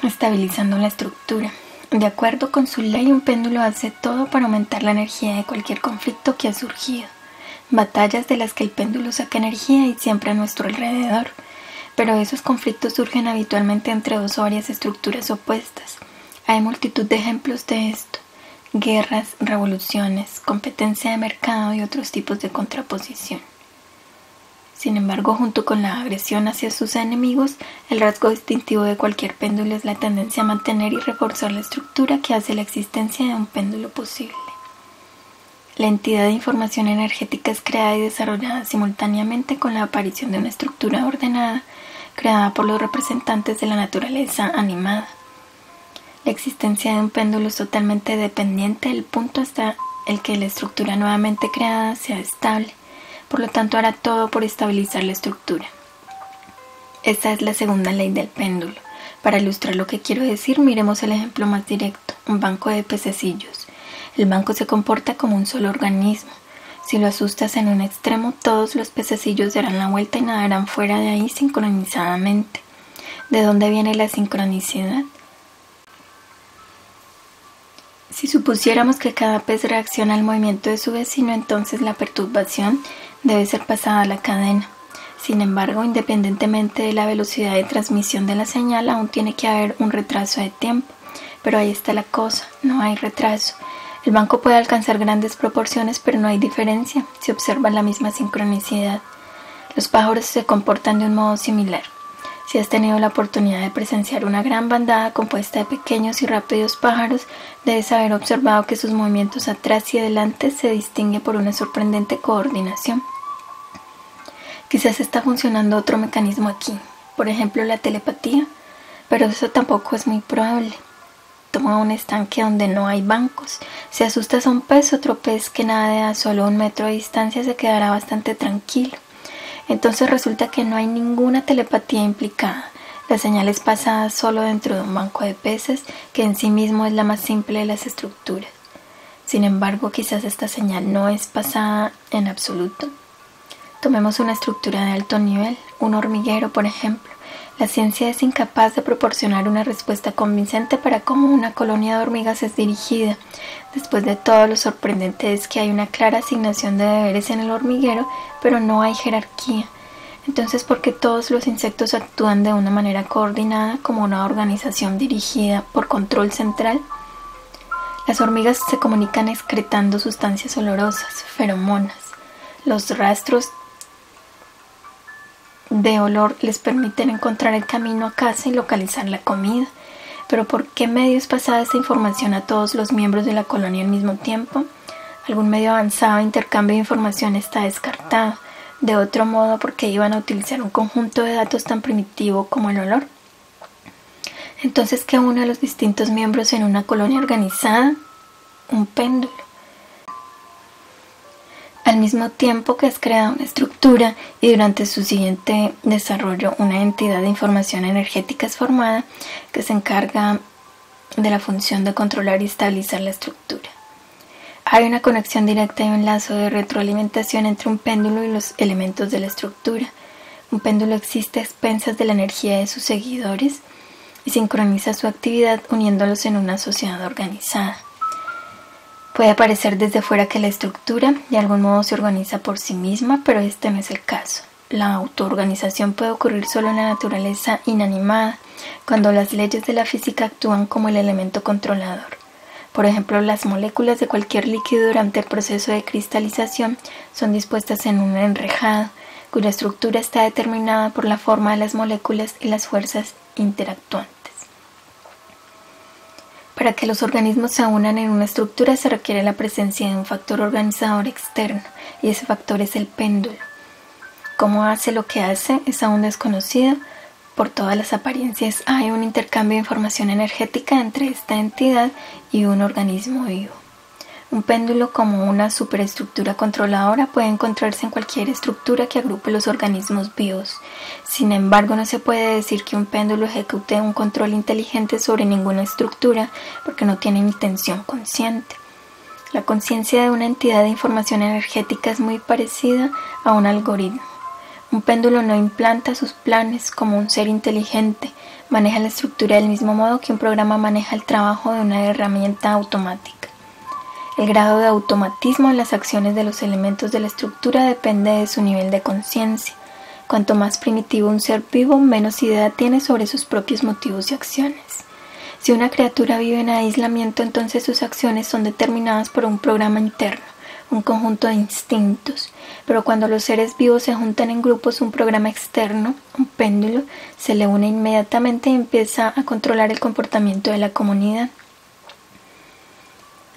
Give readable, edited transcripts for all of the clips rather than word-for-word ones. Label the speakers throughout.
Speaker 1: estabilizando la estructura. De acuerdo con su ley, un péndulo hace todo para aumentar la energía de cualquier conflicto que ha surgido. Batallas de las que el péndulo saca energía y siempre a nuestro alrededor. Pero esos conflictos surgen habitualmente entre dos o varias estructuras opuestas. Hay multitud de ejemplos de esto: guerras, revoluciones, competencia de mercado y otros tipos de contraposición. Sin embargo, junto con la agresión hacia sus enemigos, el rasgo distintivo de cualquier péndulo es la tendencia a mantener y reforzar la estructura que hace la existencia de un péndulo posible. La entidad de información energética es creada y desarrollada simultáneamente con la aparición de una estructura ordenada, creada por los representantes de la naturaleza animada. La existencia de un péndulo es totalmente dependiente del punto hasta el que la estructura nuevamente creada sea estable. Por lo tanto, hará todo por estabilizar la estructura. Esta es la segunda ley del péndulo. Para ilustrar lo que quiero decir, miremos el ejemplo más directo: un banco de pececillos. El banco se comporta como un solo organismo. Si lo asustas en un extremo, todos los pececillos darán la vuelta y nadarán fuera de ahí sincronizadamente. ¿De dónde viene la sincronicidad? Si supusiéramos que cada pez reacciona al movimiento de su vecino, entonces la perturbación debe ser pasada a la cadena. Sin embargo, independientemente de la velocidad de transmisión de la señal, aún tiene que haber un retraso de tiempo. Pero ahí está la cosa: no hay retraso. El banco puede alcanzar grandes proporciones, pero no hay diferencia. Se observa la misma sincronicidad. Los pájaros se comportan de un modo similar. Si has tenido la oportunidad de presenciar una gran bandada compuesta de pequeños y rápidos pájaros, debes haber observado que sus movimientos atrás y adelante se distinguen por una sorprendente coordinación. Quizás está funcionando otro mecanismo aquí, por ejemplo la telepatía, pero eso tampoco es muy probable. Toma un estanque donde no hay bancos. Si asustas a un pez, otro pez que nade a solo 1 metro de distancia se quedará bastante tranquilo. Entonces resulta que no hay ninguna telepatía implicada. La señal es pasada solo dentro de un banco de peces, que en sí mismo es la más simple de las estructuras. Sin embargo, quizás esta señal no es pasada en absoluto. Tomemos una estructura de alto nivel, un hormiguero, por ejemplo. La ciencia es incapaz de proporcionar una respuesta convincente para cómo una colonia de hormigas es dirigida. Después de todo, lo sorprendente es que hay una clara asignación de deberes en el hormiguero, pero no hay jerarquía. Entonces, ¿por qué todos los insectos actúan de una manera coordinada como una organización dirigida por control central? Las hormigas se comunican excretando sustancias olorosas, feromonas. Los rastros de olor les permiten encontrar el camino a casa y localizar la comida. Pero ¿por qué medio es pasada esta información a todos los miembros de la colonia al mismo tiempo? Algún medio avanzado de intercambio de información está descartado. De otro modo, ¿por qué iban a utilizar un conjunto de datos tan primitivo como el olor? Entonces, ¿qué une a los distintos miembros en una colonia organizada? Un péndulo. Al mismo tiempo que has creado una estructura y durante su siguiente desarrollo una entidad de información energética es formada que se encarga de la función de controlar y estabilizar la estructura. Hay una conexión directa y un lazo de retroalimentación entre un péndulo y los elementos de la estructura. Un péndulo existe a expensas de la energía de sus seguidores y sincroniza su actividad uniéndolos en una sociedad organizada. Puede parecer desde fuera que la estructura de algún modo se organiza por sí misma, pero este no es el caso. La autoorganización puede ocurrir solo en la naturaleza inanimada, cuando las leyes de la física actúan como el elemento controlador. Por ejemplo, las moléculas de cualquier líquido durante el proceso de cristalización son dispuestas en un enrejado, cuya estructura está determinada por la forma de las moléculas y las fuerzas interactuantes. Para que los organismos se unan en una estructura se requiere la presencia de un factor organizador externo, y ese factor es el péndulo. Cómo hace lo que hace es aún desconocido. Por todas las apariencias hay un intercambio de información energética entre esta entidad y un organismo vivo. Un péndulo, como una superestructura controladora, puede encontrarse en cualquier estructura que agrupe los organismos vivos. Sin embargo, no se puede decir que un péndulo ejecute un control inteligente sobre ninguna estructura porque no tiene intención consciente. La conciencia de una entidad de información energética es muy parecida a un algoritmo. Un péndulo no implanta sus planes como un ser inteligente, maneja la estructura del mismo modo que un programa maneja el trabajo de una herramienta automática. El grado de automatismo en las acciones de los elementos de la estructura depende de su nivel de conciencia. Cuanto más primitivo un ser vivo, menos idea tiene sobre sus propios motivos y acciones. Si una criatura vive en aislamiento, entonces sus acciones son determinadas por un programa interno, un conjunto de instintos. Pero cuando los seres vivos se juntan en grupos, un programa externo, un péndulo, se le une inmediatamente y empieza a controlar el comportamiento de la comunidad.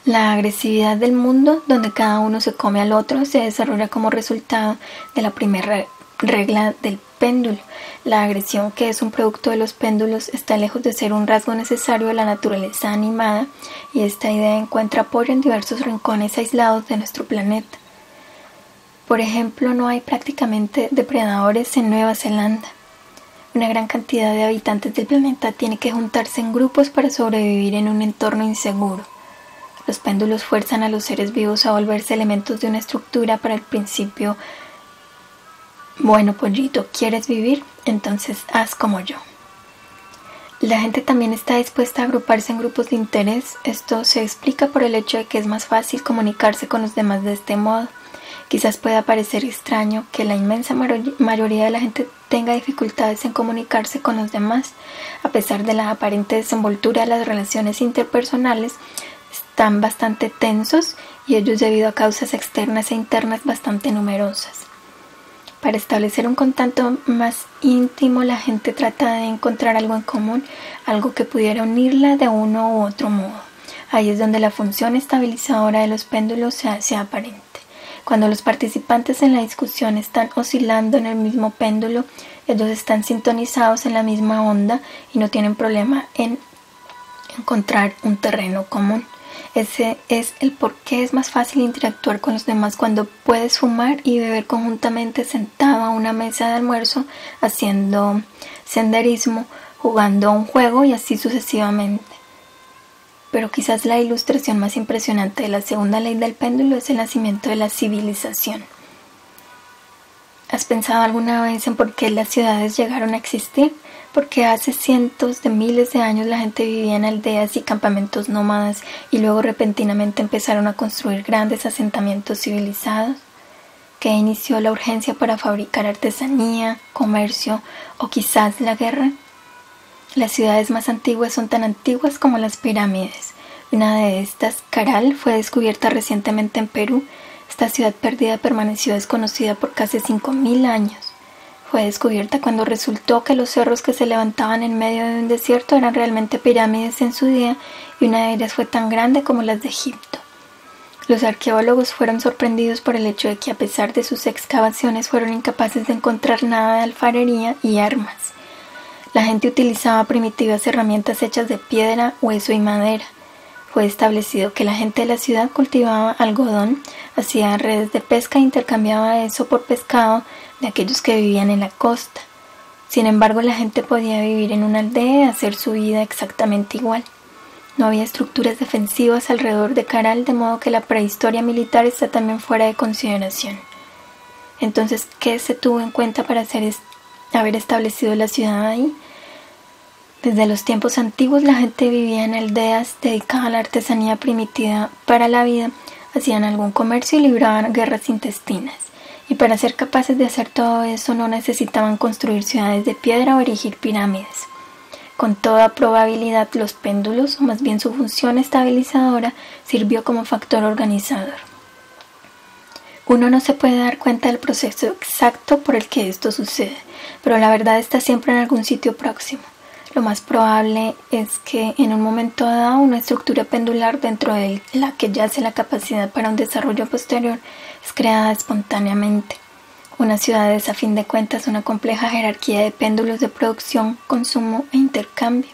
Speaker 1: La agresividad del mundo, donde cada uno se come al otro, se desarrolla como resultado de la primera regla del péndulo. La agresión, que es un producto de los péndulos, está lejos de ser un rasgo necesario de la naturaleza animada, y esta idea encuentra apoyo en diversos rincones aislados de nuestro planeta. Por ejemplo, no hay prácticamente depredadores en Nueva Zelanda. Una gran cantidad de habitantes del planeta tiene que juntarse en grupos para sobrevivir en un entorno inseguro. Los péndulos fuerzan a los seres vivos a volverse elementos de una estructura para el principio: bueno, pollito, ¿quieres vivir? Entonces haz como yo. La gente también está dispuesta a agruparse en grupos de interés. Esto se explica por el hecho de que es más fácil comunicarse con los demás de este modo. Quizás pueda parecer extraño que la inmensa mayoría de la gente tenga dificultades en comunicarse con los demás. A pesar de la aparente desenvoltura de las relaciones interpersonales, están bastante tensos, y ellos debido a causas externas e internas bastante numerosas. Para establecer un contacto más íntimo, la gente trata de encontrar algo en común, algo que pudiera unirla de uno u otro modo. Ahí es donde la función estabilizadora de los péndulos se hace aparente. Cuando los participantes en la discusión están oscilando en el mismo péndulo, ellos están sintonizados en la misma onda y no tienen problema en encontrar un terreno común. Ese es el por qué es más fácil interactuar con los demás cuando puedes fumar y beber conjuntamente sentado a una mesa de almuerzo, haciendo senderismo, jugando a un juego y así sucesivamente. Pero quizás la ilustración más impresionante de la segunda ley del péndulo es el nacimiento de la civilización. ¿Has pensado alguna vez en por qué las ciudades llegaron a existir? Porque hace cientos de miles de años la gente vivía en aldeas y campamentos nómadas, y luego repentinamente empezaron a construir grandes asentamientos civilizados. ¿Qué inició la urgencia para fabricar artesanía, comercio o quizás la guerra? Las ciudades más antiguas son tan antiguas como las pirámides. Una de estas, Caral, fue descubierta recientemente en Perú. Esta ciudad perdida permaneció desconocida por casi 5.000 años. Fue descubierta cuando resultó que los cerros que se levantaban en medio de un desierto eran realmente pirámides en su día, y una de ellas fue tan grande como las de Egipto. Los arqueólogos fueron sorprendidos por el hecho de que, a pesar de sus excavaciones, fueron incapaces de encontrar nada de alfarería y armas. La gente utilizaba primitivas herramientas hechas de piedra, hueso y madera. Fue establecido que la gente de la ciudad cultivaba algodón, hacía redes de pesca e intercambiaba eso por pescado de aquellos que vivían en la costa. Sin embargo, la gente podía vivir en una aldea y hacer su vida exactamente igual. No había estructuras defensivas alrededor de Caral, de modo que la prehistoria militar está también fuera de consideración. Entonces, ¿qué se tuvo en cuenta para haber establecido la ciudad ahí? Desde los tiempos antiguos la gente vivía en aldeas dedicadas a la artesanía primitiva para la vida, hacían algún comercio y libraban guerras intestinas. Y para ser capaces de hacer todo eso no necesitaban construir ciudades de piedra o erigir pirámides. Con toda probabilidad los péndulos, o más bien su función estabilizadora, sirvió como factor organizador. Uno no se puede dar cuenta del proceso exacto por el que esto sucede, pero la verdad está siempre en algún sitio próximo. Lo más probable es que en un momento dado una estructura pendular dentro de la que yace la capacidad para un desarrollo posterior es creada espontáneamente. Una ciudad es, a fin de cuentas, una compleja jerarquía de péndulos de producción, consumo e intercambio,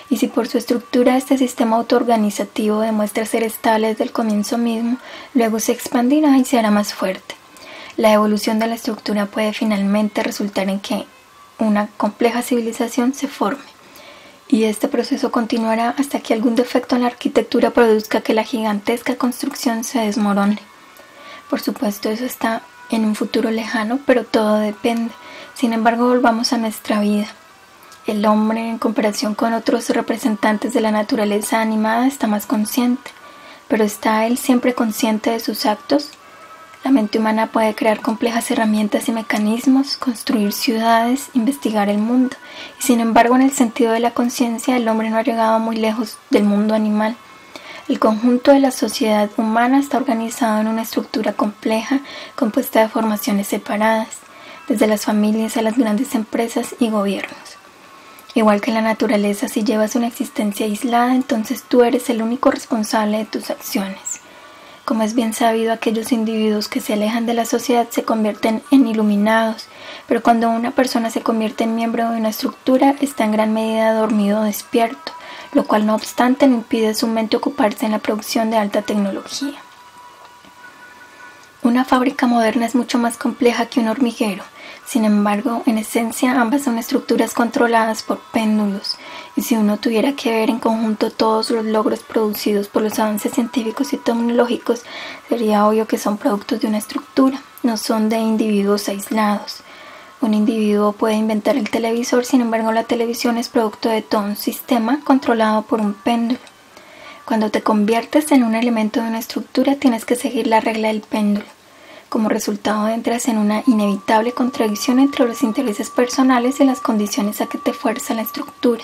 Speaker 1: y si por su estructura este sistema autoorganizativo demuestra ser estable desde el comienzo mismo, luego se expandirá y se hará más fuerte. La evolución de la estructura puede finalmente resultar en que una compleja civilización se forme. Y este proceso continuará hasta que algún defecto en la arquitectura produzca que la gigantesca construcción se desmorone. Por supuesto, eso está en un futuro lejano, pero todo depende. Sin embargo, volvamos a nuestra vida. El hombre, en comparación con otros representantes de la naturaleza animada, está más consciente. Pero ¿está él siempre consciente de sus actos? La mente humana puede crear complejas herramientas y mecanismos, construir ciudades, investigar el mundo. Y sin embargo, en el sentido de la conciencia, el hombre no ha llegado muy lejos del mundo animal. El conjunto de la sociedad humana está organizado en una estructura compleja, compuesta de formaciones separadas, desde las familias a las grandes empresas y gobiernos. Igual que en la naturaleza, si llevas una existencia aislada, entonces tú eres el único responsable de tus acciones. Como es bien sabido, aquellos individuos que se alejan de la sociedad se convierten en iluminados, pero cuando una persona se convierte en miembro de una estructura, está en gran medida dormido o despierto, lo cual no obstante no impide a su mente ocuparse en la producción de alta tecnología. Una fábrica moderna es mucho más compleja que un hormiguero. Sin embargo, en esencia ambas son estructuras controladas por péndulos, y si uno tuviera que ver en conjunto todos los logros producidos por los avances científicos y tecnológicos, sería obvio que son productos de una estructura, no son de individuos aislados. Un individuo puede inventar el televisor, sin embargo la televisión es producto de todo un sistema controlado por un péndulo. Cuando te conviertes en un elemento de una estructura, tienes que seguir la regla del péndulo. Como resultado, entras en una inevitable contradicción entre los intereses personales y las condiciones a que te fuerza la estructura.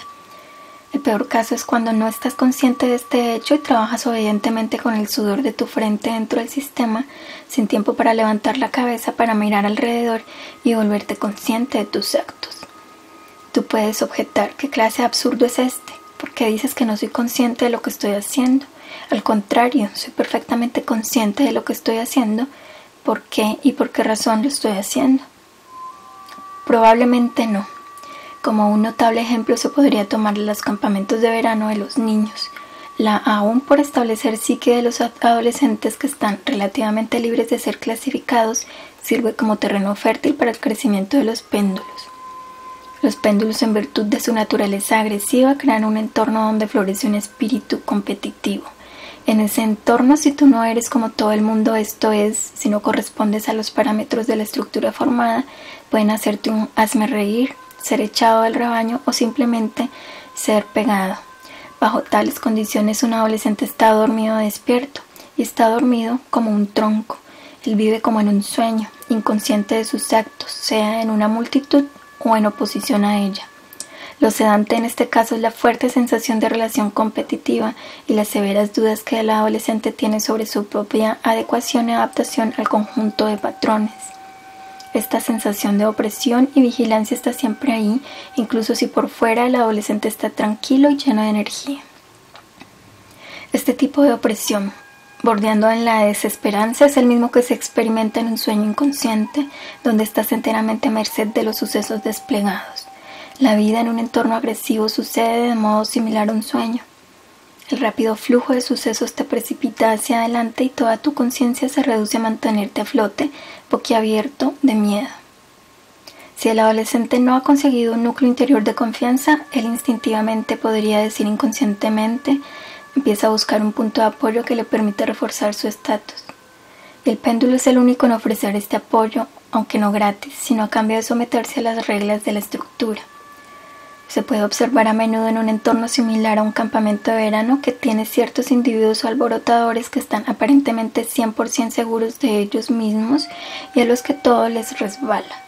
Speaker 1: El peor caso es cuando no estás consciente de este hecho y trabajas obedientemente con el sudor de tu frente dentro del sistema, sin tiempo para levantar la cabeza para mirar alrededor y volverte consciente de tus actos. Tú puedes objetar: ¿qué clase de absurdo es este? ¿Por qué dices que no soy consciente de lo que estoy haciendo? Al contrario, soy perfectamente consciente de lo que estoy haciendo. ¿Por qué y por qué razón lo estoy haciendo? Probablemente no. Como un notable ejemplo se podría tomar los campamentos de verano de los niños. La aún por establecer psique de los adolescentes, que están relativamente libres de ser clasificados, sirve como terreno fértil para el crecimiento de los péndulos. Los péndulos, en virtud de su naturaleza agresiva, crean un entorno donde florece un espíritu competitivo. En ese entorno, si tú no eres como todo el mundo, esto es, si no correspondes a los parámetros de la estructura formada, pueden hacerte un hazme reír, ser echado del rebaño o simplemente ser pegado. Bajo tales condiciones, un adolescente está dormido o despierto, y está dormido como un tronco. Él vive como en un sueño, inconsciente de sus actos, sea en una multitud o en oposición a ella. Lo sedante en este caso es la fuerte sensación de relación competitiva y las severas dudas que el adolescente tiene sobre su propia adecuación y adaptación al conjunto de patrones. Esta sensación de opresión y vigilancia está siempre ahí, incluso si por fuera el adolescente está tranquilo y lleno de energía. Este tipo de opresión, bordeando en la desesperanza, es el mismo que se experimenta en un sueño inconsciente, donde estás enteramente a merced de los sucesos desplegados. La vida en un entorno agresivo sucede de modo similar a un sueño. El rápido flujo de sucesos te precipita hacia adelante y toda tu conciencia se reduce a mantenerte a flote, boquiabierto de miedo. Si el adolescente no ha conseguido un núcleo interior de confianza, él instintivamente, podría decir inconscientemente, empieza a buscar un punto de apoyo que le permita reforzar su estatus. El péndulo es el único en ofrecer este apoyo, aunque no gratis, sino a cambio de someterse a las reglas de la estructura. Se puede observar a menudo en un entorno similar a un campamento de verano que tiene ciertos individuos alborotadores que están aparentemente 100% seguros de ellos mismos y a los que todo les resbala.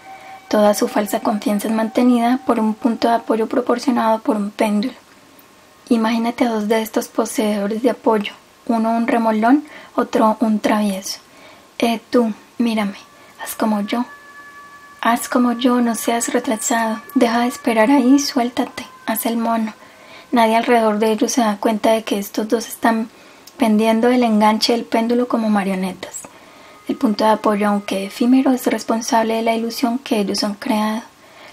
Speaker 1: Toda su falsa confianza es mantenida por un punto de apoyo proporcionado por un péndulo. Imagínate a dos de estos poseedores de apoyo, uno un remolón, otro un travieso. Tú, mírame, haz como yo. Haz como yo, no seas retrasado, deja de esperar ahí, suéltate, haz el mono. Nadie alrededor de ellos se da cuenta de que estos dos están pendiendo del enganche del péndulo como marionetas. El punto de apoyo, aunque efímero, es responsable de la ilusión que ellos han creado.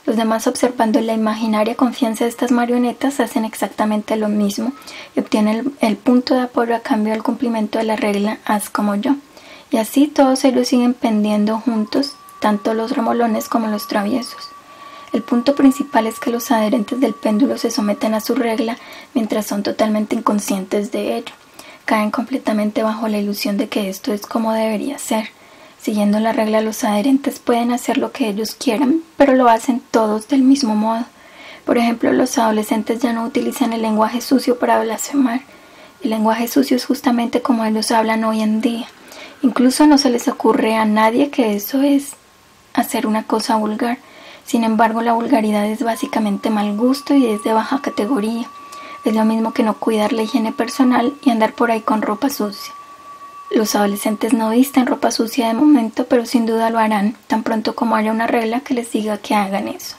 Speaker 1: Los demás, observando la imaginaria confianza de estas marionetas, hacen exactamente lo mismo y obtienen el punto de apoyo a cambio del cumplimiento de la regla haz como yo. Y así todos ellos siguen pendiendo juntos, tanto los remolones como los traviesos. El punto principal es que los adherentes del péndulo se someten a su regla mientras son totalmente inconscientes de ello. Caen completamente bajo la ilusión de que esto es como debería ser. Siguiendo la regla, los adherentes pueden hacer lo que ellos quieran, pero lo hacen todos del mismo modo. Por ejemplo, los adolescentes ya no utilizan el lenguaje sucio para blasfemar. El lenguaje sucio es justamente como ellos hablan hoy en día. Incluso no se les ocurre a nadie que eso es hacer una cosa vulgar. Sin embargo, la vulgaridad es básicamente mal gusto y es de baja categoría. Es lo mismo que no cuidar la higiene personal y andar por ahí con ropa sucia. Los adolescentes no visten ropa sucia de momento, pero sin duda lo harán tan pronto como haya una regla que les diga que hagan eso.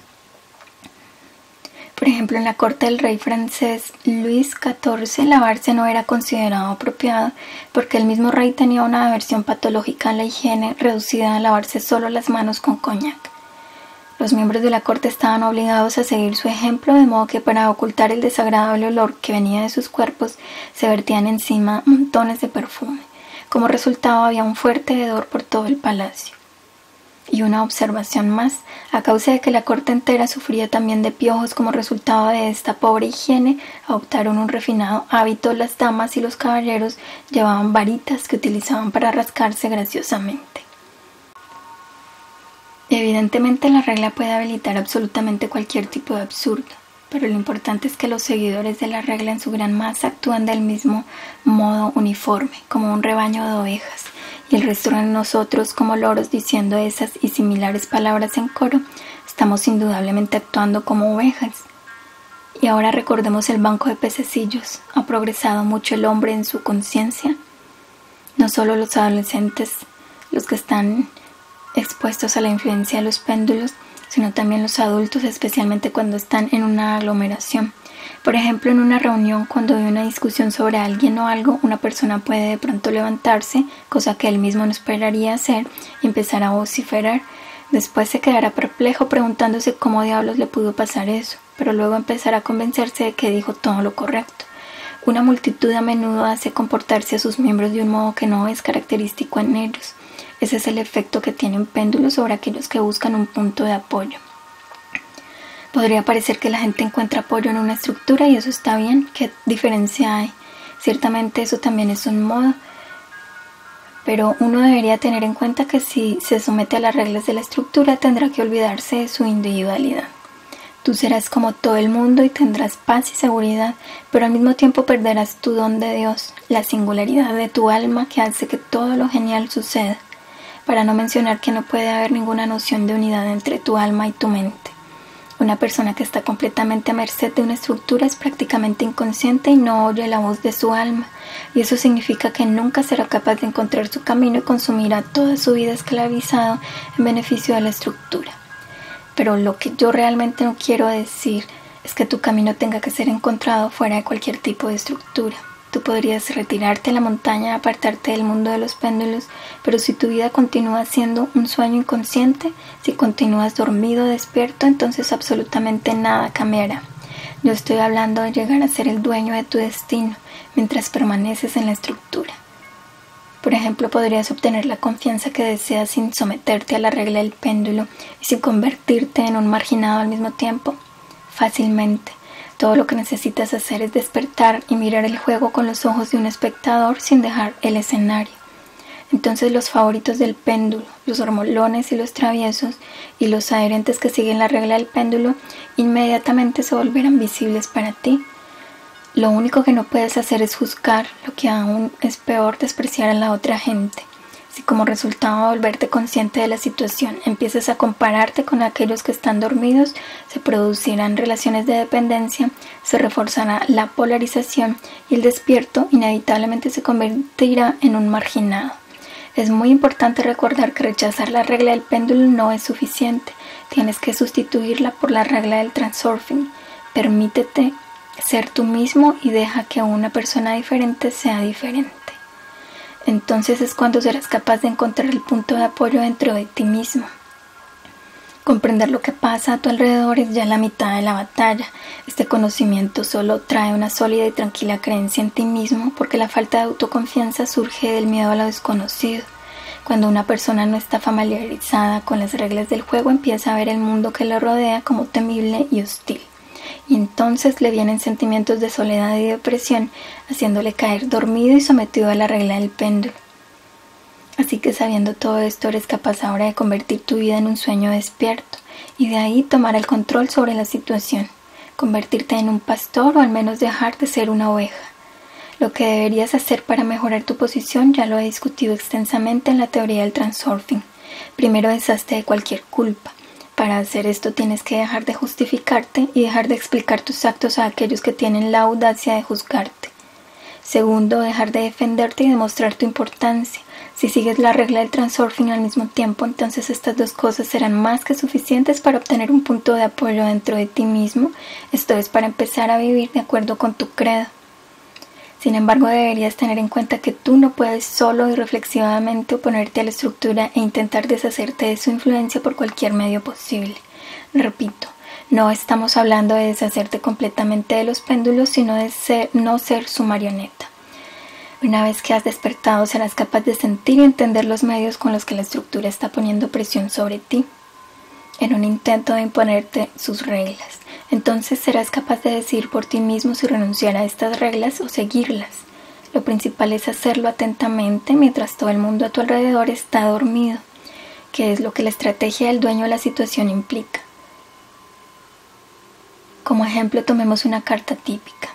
Speaker 1: Por ejemplo, en la corte del rey francés Luis XIV, lavarse no era considerado apropiado porque el mismo rey tenía una aversión patológica a la higiene reducida a lavarse solo las manos con coñac. Los miembros de la corte estaban obligados a seguir su ejemplo, de modo que para ocultar el desagradable olor que venía de sus cuerpos, se vertían encima montones de perfume. Como resultado, había un fuerte hedor por todo el palacio. Y una observación más, a causa de que la corte entera sufría también de piojos como resultado de esta pobre higiene, adoptaron un refinado hábito. Las damas y los caballeros llevaban varitas que utilizaban para rascarse graciosamente. Evidentemente la regla puede habilitar absolutamente cualquier tipo de absurdo, pero lo importante es que los seguidores de la regla en su gran masa actúan del mismo modo uniforme, como un rebaño de ovejas. Y el resto de nosotros, como loros diciendo esas y similares palabras en coro, estamos indudablemente actuando como ovejas. Y ahora recordemos el banco de pececillos. ¿Ha progresado mucho el hombre en su conciencia? No solo los adolescentes, los que están expuestos a la influencia de los péndulos, sino también los adultos, especialmente cuando están en una aglomeración. Por ejemplo, en una reunión, cuando hay una discusión sobre alguien o algo, una persona puede de pronto levantarse, cosa que él mismo no esperaría hacer, y empezar a vociferar. Después se quedará perplejo preguntándose cómo diablos le pudo pasar eso, pero luego empezará a convencerse de que dijo todo lo correcto. Una multitud a menudo hace comportarse a sus miembros de un modo que no es característico en ellos. Ese es el efecto que tiene un péndulo sobre aquellos que buscan un punto de apoyo. Podría parecer que la gente encuentra apoyo en una estructura y eso está bien. ¿Qué diferencia hay? Ciertamente eso también es un modo, pero uno debería tener en cuenta que si se somete a las reglas de la estructura tendrá que olvidarse de su individualidad. Tú serás como todo el mundo y tendrás paz y seguridad, pero al mismo tiempo perderás tu don de Dios, la singularidad de tu alma que hace que todo lo genial suceda, para no mencionar que no puede haber ninguna noción de unidad entre tu alma y tu mente. Una persona que está completamente a merced de una estructura es prácticamente inconsciente y no oye la voz de su alma, y eso significa que nunca será capaz de encontrar su camino y consumirá toda su vida esclavizado en beneficio de la estructura. Pero lo que yo realmente no quiero decir es que tu camino tenga que ser encontrado fuera de cualquier tipo de estructura. Tú podrías retirarte a la montaña y apartarte del mundo de los péndulos, pero si tu vida continúa siendo un sueño inconsciente, si continúas dormido o despierto, entonces absolutamente nada cambiará. Yo estoy hablando de llegar a ser el dueño de tu destino mientras permaneces en la estructura. Por ejemplo, podrías obtener la confianza que deseas sin someterte a la regla del péndulo y sin convertirte en un marginado al mismo tiempo. Fácilmente. Todo lo que necesitas hacer es despertar y mirar el juego con los ojos de un espectador sin dejar el escenario. Entonces los favoritos del péndulo, los hormolones y los traviesos, y los adherentes que siguen la regla del péndulo, inmediatamente se volverán visibles para ti. Lo único que no puedes hacer es juzgar, lo que aún es peor, despreciar a la otra gente. Si como resultado de volverte consciente de la situación empiezas a compararte con aquellos que están dormidos, se producirán relaciones de dependencia, se reforzará la polarización y el despierto inevitablemente se convertirá en un marginado. Es muy importante recordar que rechazar la regla del péndulo no es suficiente. Tienes que sustituirla por la regla del transurfing. Permítete ser tú mismo y deja que una persona diferente sea diferente. Entonces es cuando serás capaz de encontrar el punto de apoyo dentro de ti mismo. Comprender lo que pasa a tu alrededor es ya la mitad de la batalla. Este conocimiento solo trae una sólida y tranquila creencia en ti mismo, porque la falta de autoconfianza surge del miedo a lo desconocido. Cuando una persona no está familiarizada con las reglas del juego, empieza a ver el mundo que lo rodea como temible y hostil. Y entonces le vienen sentimientos de soledad y depresión, haciéndole caer dormido y sometido a la regla del péndulo. Así que sabiendo todo esto, eres capaz ahora de convertir tu vida en un sueño despierto y de ahí tomar el control sobre la situación, convertirte en un pastor o al menos dejar de ser una oveja. Lo que deberías hacer para mejorar tu posición ya lo he discutido extensamente en la teoría del transurfing. Primero, deshazte de cualquier culpa. Para hacer esto tienes que dejar de justificarte y dejar de explicar tus actos a aquellos que tienen la audacia de juzgarte. Segundo, dejar de defenderte y demostrar tu importancia. Si sigues la regla del transurfing al mismo tiempo, entonces estas dos cosas serán más que suficientes para obtener un punto de apoyo dentro de ti mismo, esto es, para empezar a vivir de acuerdo con tu credo. Sin embargo, deberías tener en cuenta que tú no puedes solo y reflexivamente oponerte a la estructura e intentar deshacerte de su influencia por cualquier medio posible. Repito, no estamos hablando de deshacerte completamente de los péndulos, sino de no ser su marioneta. Una vez que has despertado, serás capaz de sentir y entender los medios con los que la estructura está poniendo presión sobre ti, en un intento de imponerte sus reglas. Entonces serás capaz de decidir por ti mismo si renunciar a estas reglas o seguirlas. Lo principal es hacerlo atentamente mientras todo el mundo a tu alrededor está dormido, que es lo que la estrategia del dueño de la situación implica. Como ejemplo, tomemos una carta típica.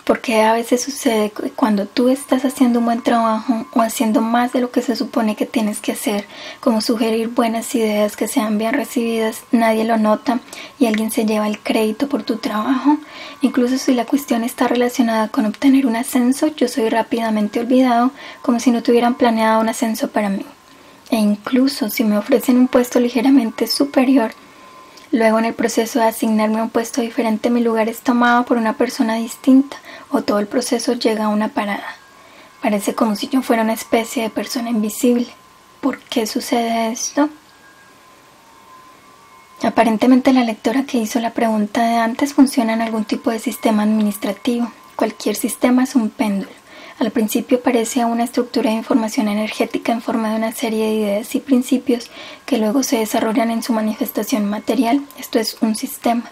Speaker 1: Porque a veces sucede que cuando tú estás haciendo un buen trabajo o haciendo más de lo que se supone que tienes que hacer, como sugerir buenas ideas que sean bien recibidas, nadie lo nota y alguien se lleva el crédito por tu trabajo. Incluso si la cuestión está relacionada con obtener un ascenso, yo soy rápidamente olvidado, como si no tuvieran planeado un ascenso para mí. E incluso si me ofrecen un puesto ligeramente superior, luego en el proceso de asignarme a un puesto diferente, mi lugar es tomado por una persona distinta, o todo el proceso llega a una parada. Parece como si yo fuera una especie de persona invisible. ¿Por qué sucede esto? Aparentemente la lectora que hizo la pregunta de antes funciona en algún tipo de sistema administrativo. Cualquier sistema es un péndulo. Al principio parece una estructura de información energética en forma de una serie de ideas y principios que luego se desarrollan en su manifestación material. Esto es un sistema.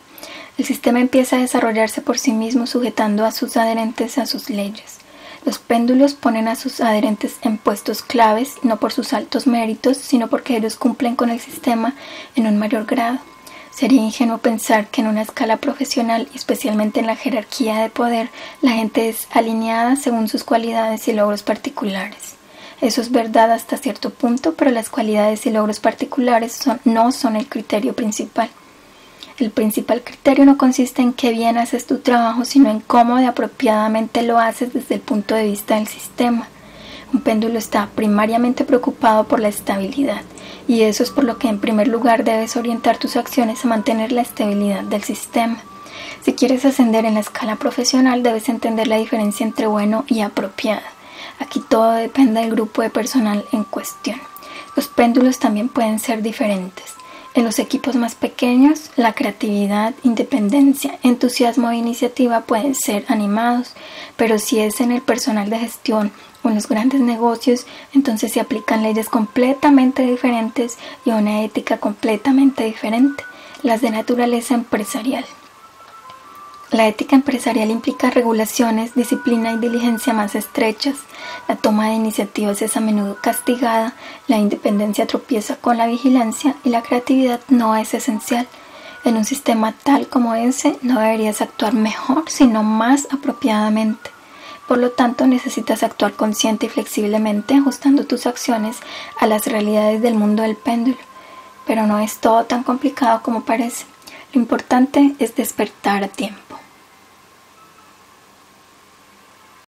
Speaker 1: El sistema empieza a desarrollarse por sí mismo sujetando a sus adherentes a sus leyes. Los péndulos ponen a sus adherentes en puestos claves, no por sus altos méritos, sino porque ellos cumplen con el sistema en un mayor grado. Sería ingenuo pensar que en una escala profesional, y especialmente en la jerarquía de poder, la gente es alineada según sus cualidades y logros particulares. Eso es verdad hasta cierto punto, pero las cualidades y logros particulares no son el criterio principal. El principal criterio no consiste en qué bien haces tu trabajo, sino en cómo de apropiadamente lo haces desde el punto de vista del sistema. Un péndulo está primariamente preocupado por la estabilidad, y eso es por lo que en primer lugar debes orientar tus acciones a mantener la estabilidad del sistema. Si quieres ascender en la escala profesional, debes entender la diferencia entre bueno y apropiada. Aquí todo depende del grupo de personal en cuestión. Los péndulos también pueden ser diferentes. En los equipos más pequeños, la creatividad, independencia, entusiasmo e iniciativa pueden ser animados, pero si es en el personal de gestión o en los grandes negocios, entonces se aplican leyes completamente diferentes y una ética completamente diferente, las de naturaleza empresarial. La ética empresarial implica regulaciones, disciplina y diligencia más estrechas. La toma de iniciativas es a menudo castigada, la independencia tropieza con la vigilancia y la creatividad no es esencial. En un sistema tal como ese, no deberías actuar mejor, sino más apropiadamente. Por lo tanto, necesitas actuar consciente y flexiblemente, ajustando tus acciones a las realidades del mundo del péndulo. Pero no es todo tan complicado como parece. Lo importante es despertar a tiempo.